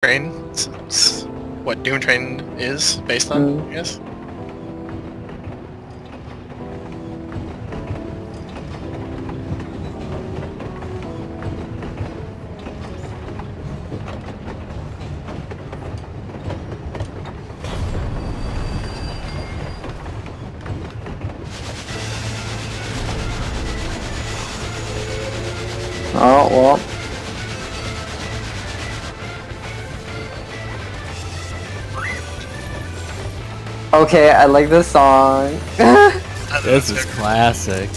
Train. It's what Doom Train is based on, I guess. Oh, well. Okay, I like this song. This is classic.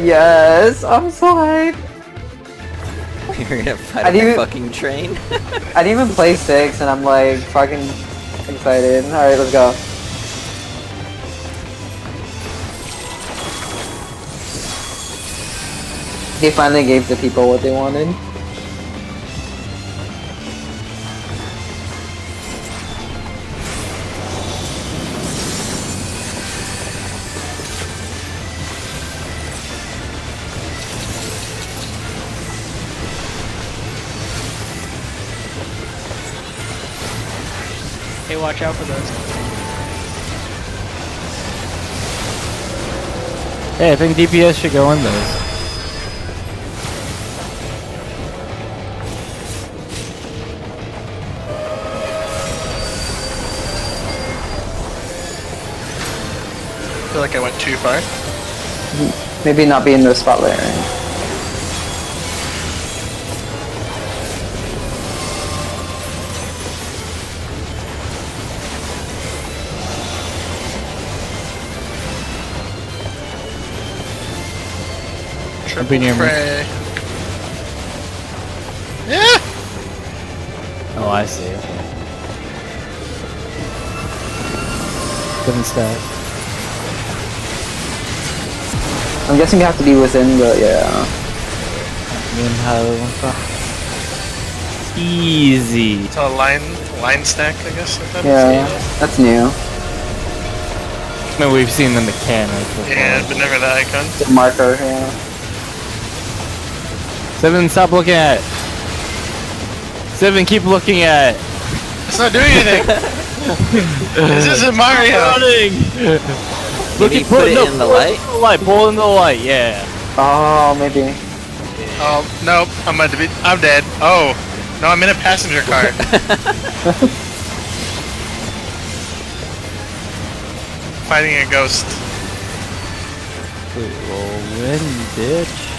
Yes, I'm so hyped. You're gonna fight I on the didn't- fucking train? I didn't even play 6 and I'm like fucking excited. Alright, let's go. They finally gave the people what they wanted. Hey, watch out for those. Hey, I think DPS should go in those. I feel like I went too far. Maybe not be in the spotlight range. Triple near me. prey. Yeah! Oh, I see. Okay. 7 stack. I'm guessing you have to be within the, yeah. Easy. It's a line stack, I guess. Yeah, that's new. I mean, we've seen the mechanics before. Yeah, but never the icon. The marker, yeah. 7, stop looking at it. 7, keep looking at it. It's not doing anything! This isn't Mario! Running! Did he put it in the light? Pull in the light, yeah. Oh, maybe. Oh, nope, I'm dead. Oh, no, I'm in a passenger car. Fighting a ghost. Roll in, bitch.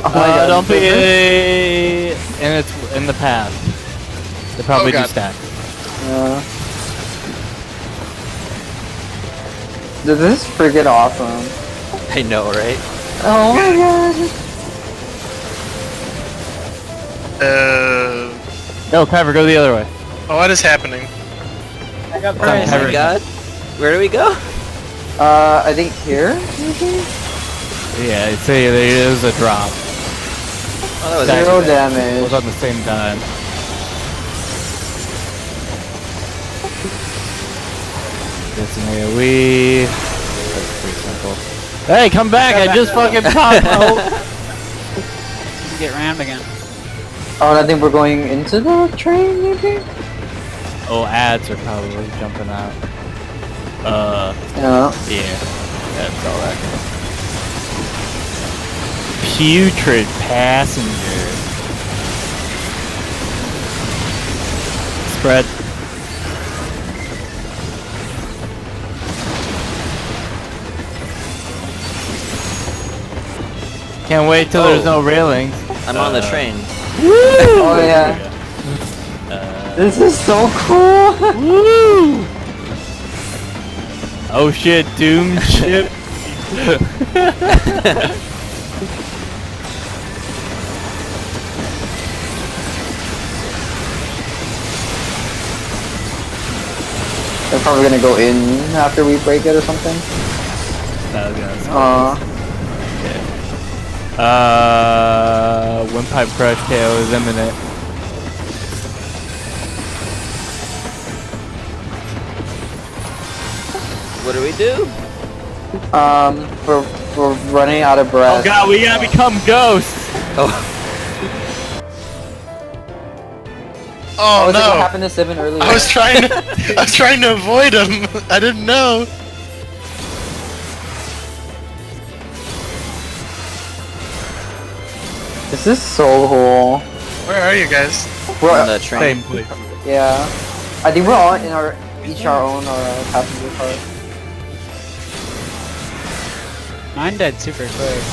Oh my god. Don't be and it's in the path. They probably do God. stack. Dude, this is freaking awesome. I know, right? Oh my god. No, Kyver, go the other way. What is happening? I got Oh my god. Where do we go? I think here, maybe? Yeah, see, there is a drop. Oh, that was Stack. Zero It damage. was on the same time. It's an AoE. That's pretty simple. Hey, come back! I just fucking popped out! Get rammed again. Oh, I think we're going into the train, maybe? Oh, ads are probably jumping out. Yeah. Yeah. That's all that goes. Putrid passenger. Spread. Can't wait till there's no railings. I'm on the train. Oh yeah. This is so cool! Woo! Oh shit, Doom ship. They're probably gonna go in after we break it or something. Windpipe crush KO is imminent. What do we do? We're running out of breath. Oh god, we gotta become ghosts! Oh, Oh is that what no! happened to Sibin earlier? I was trying to avoid him. I didn't know. This is so cool. Where are you guys? on We're, the train. Same place. yeah. I think we're all in our each our own passenger car. Mine died super quick.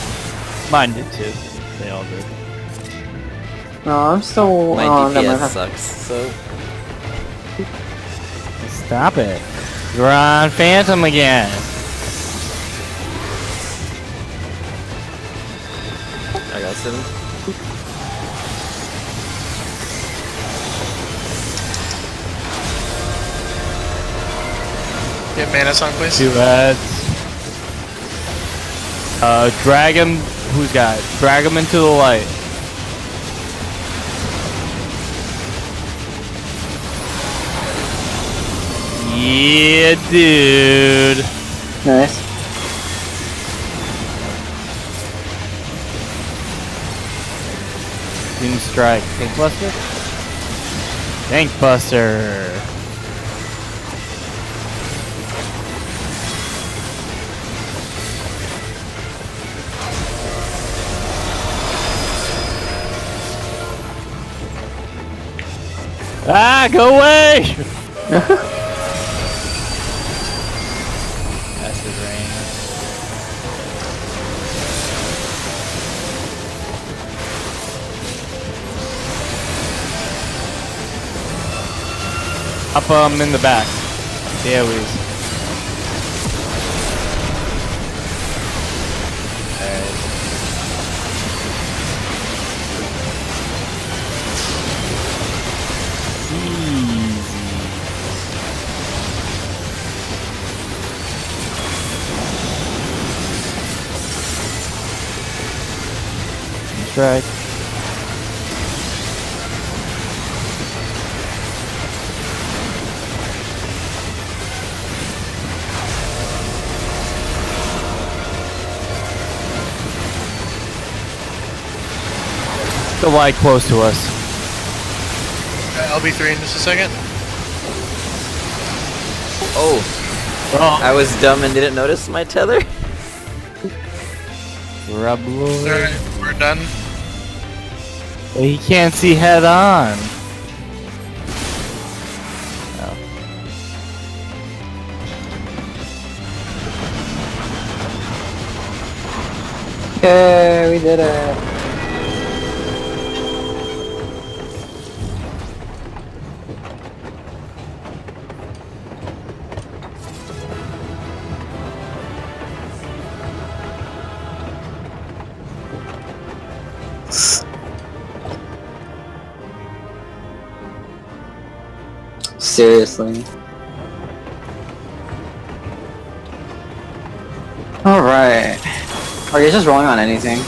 Mine did too. They all did. No, I'm still. My oh, never DPS mind. sucks. So Stop it. You're on Phantom again. I got 7. Get mana song, please. 2 heads. Drag him. Who's got it? Drag him into the light. Yeah, dude. Nice. Doom strike. Tank Buster? Tank Buster. Ah, go away! Acid rain. Up in the back. Yeah, we. Strike. The light close to us. I'll be 3 in just a second. oh, Oh, I was dumb and didn't notice my tether. Rubble. Alright, we're done. He can't see head on. Oh. Yay, we did it. Seriously. Alright. Are you just rolling on anything?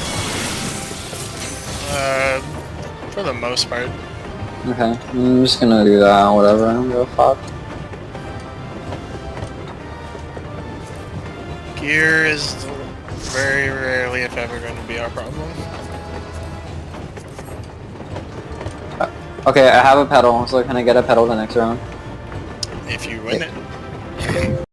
For the most part. Okay, I'm just gonna do that, whatever, I don't give a fuck. Gear is very rarely, if ever, going to be our problem. Okay, I have a pedal, so can I get a pedal the next round? If you win it.